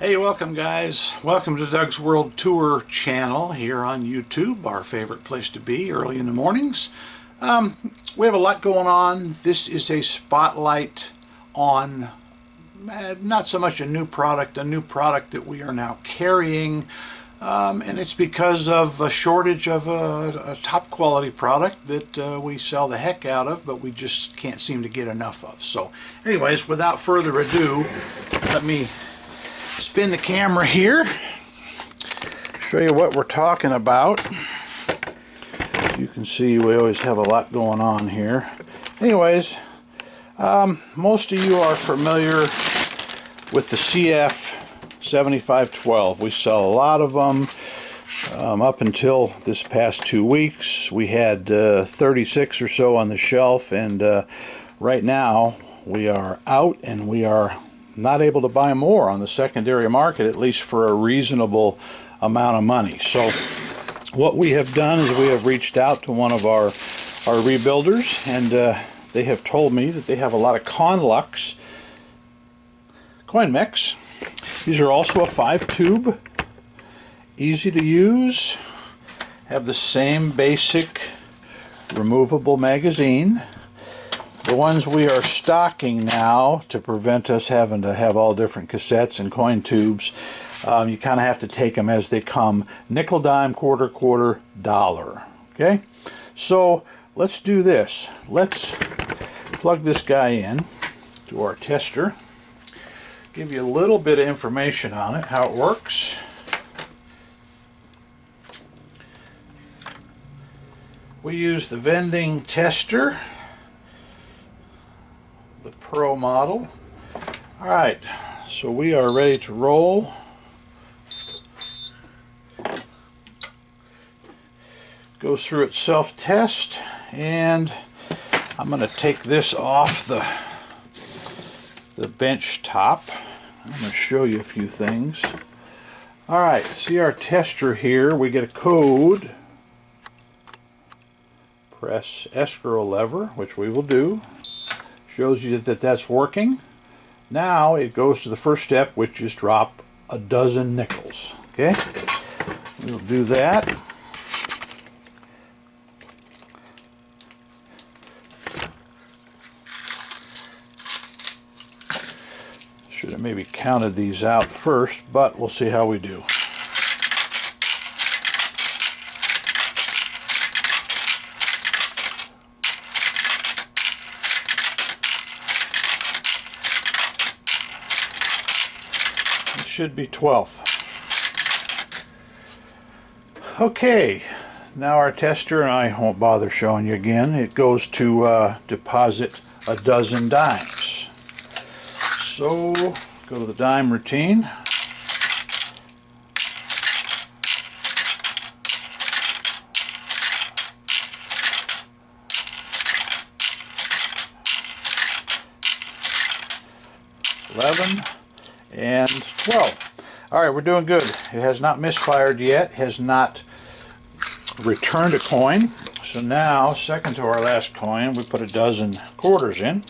Hey, welcome guys. Welcome to Doug's World Tour channel here on YouTube, our favorite place to be early in the mornings. We have a lot going on. This is a spotlight on not so much a new product that we are now carrying, and it's because of a shortage of a top quality product that we sell the heck out of, but we just can't seem to get enough of. So anyways, without further ado, let me spin the camera here, show you what we're talking about. You can see we always have a lot going on here. Anyways, most of you are familiar with the CF7512. We sell a lot of them. Up until this past 2 weeks, we had 36 or so on the shelf, and right now we are out and we are not able to buy more on the secondary market, at least for a reasonable amount of money. So what we have done is we have reached out to one of our rebuilders, and they have told me that they have a lot of Conlux coin mechs. These are also a 5-tube, easy to use, have the same basic removable magazine. The ones we are stocking now, to prevent us having to have all different cassettes and coin tubes, you kind of have to take them as they come. Nickel, dime, quarter, quarter, dollar. Okay? So let's do this. Let's plug this guy in to our tester. Give you a little bit of information on it, how it works. We use the Vending tester, the Pro model. Alright, so we are ready to roll. Goes through its self-test, and I'm going to take this off the bench top. I'm going to show you a few things. Alright, see our tester here. We get a code. Press escrow lever, which we will do. Shows you that that's working. Now it goes to the first step, which is drop a dozen nickels. Okay, we'll do that. Should have maybe counted these out first, but we'll see how we do. Should be 12. Okay, now our tester, and I won't bother showing you again, it goes to deposit a dozen dimes. So go to the dime routine. And 12. Alright, we're doing good. It has not misfired yet, has not returned a coin. So now, second to our last coin, we put a dozen quarters in.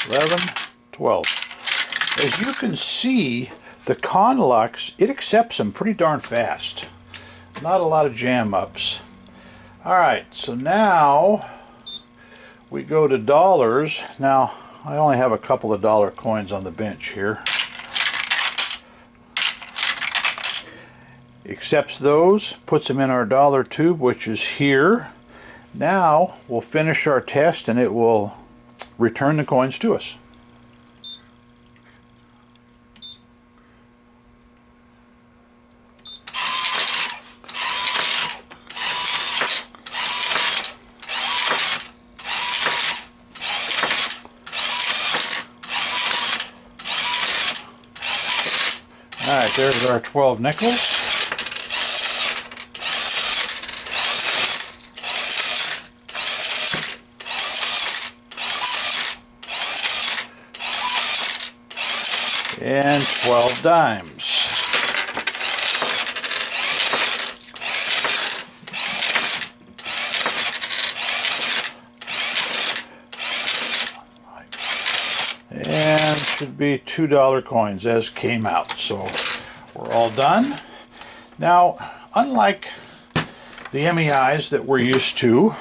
$11, $12. As you can see, the Conlux, it accepts them pretty darn fast. Not a lot of jam-ups. Alright, so now we go to dollars. Now, I only have a couple of dollar coins on the bench here. Accepts those, puts them in our dollar tube, which is here. Now, we'll finish our test and it will return the coins to us. Alright, there's our 12 nickels. And 12 dimes. should be $2 coins as came out. So we're all done. Now, unlike the MEIs that we're used to,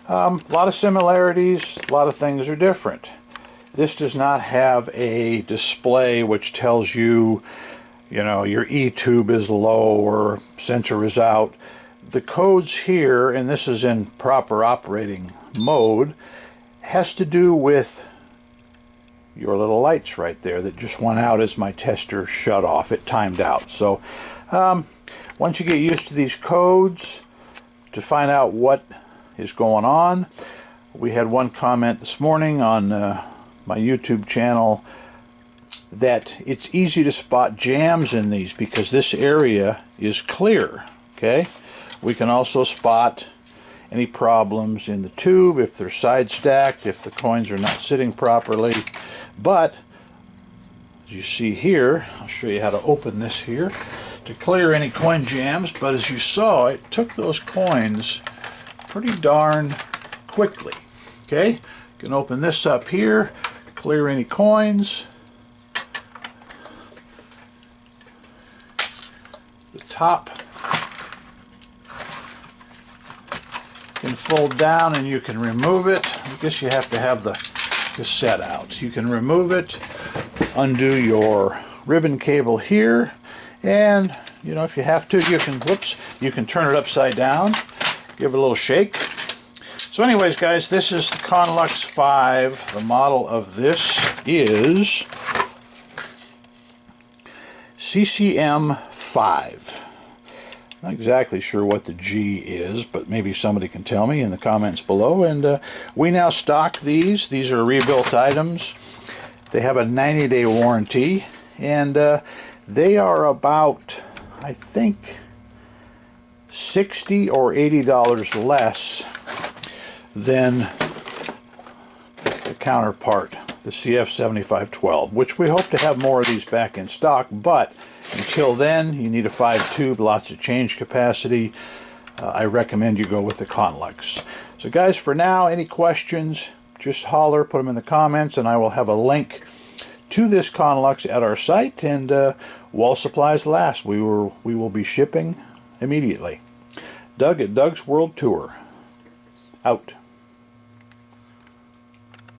a lot of similarities, a lot of things are different. This does not have a display which tells you, your E-tube is low or sensor is out. The codes here, and this is in proper operating mode, has to do with your little lights right there that just went out as my tester shut off. It timed out. So once you get used to these codes to find out what is going on, we had one comment this morning on my YouTube channel that it's easy to spot jams in these because this area is clear. Okay, we can also spot any problems in the tube, if they're side stacked, if the coins are not sitting properly. But as you see here, I'll show you how to open this here to clear any coin jams. But as you saw, it took those coins pretty darn quickly. Okay, you can open this up here, clear any coins. The top can fold down and you can remove it. I guess you have to have the cassette out. You can remove it, undo your ribbon cable here, and if you have to, you can turn it upside down, give it a little shake. So anyways, guys, this is the Conlux 5. The model of this is CCM-5. Not exactly sure what the G is, but maybe somebody can tell me in the comments below. And we now stock these. These are rebuilt items. They have a 90-day warranty, and they are about, I think, $60 or $80 less than the counterpart, the CF7512, which we hope to have more of these back in stock, but until then, you need a 5-tube, lots of change capacity. I recommend you go with the Conlux. So guys, for now, any questions, just holler, put them in the comments, and I will have a link to this Conlux at our site. And while supplies last, we will be shipping immediately. Doug at Doug's World Tour. Out.